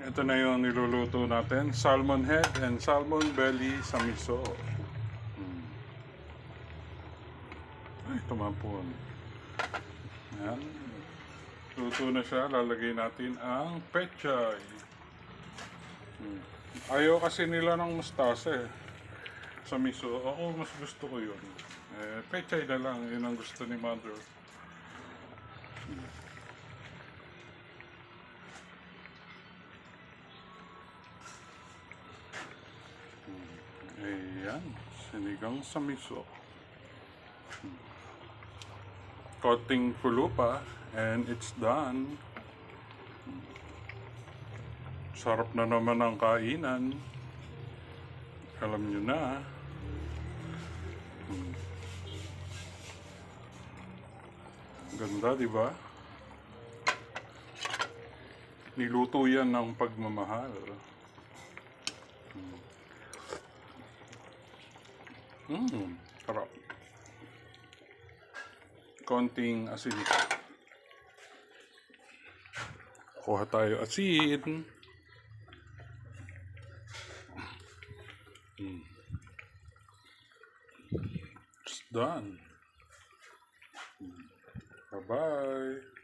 Ito na yung niluluto natin. Salmon head and salmon belly sa miso. Ay, tumapon. Yan. Luto na siya. Lalagay natin ang pechay. Ayaw kasi nila ng mustasa eh. Sa miso. Ako mas gusto ko yun. Pechay na lang. Yun ang gusto ni mother. Ayan. Sinigang sa miso. Konting kulo pa and it's done. Sarap na naman ang kainan. Alam nyo na. Ganda, di ba? Niluto yan ng pagmamahal. Sarap. Konting asin. Kuha tayo asin. It's done. Bye-bye.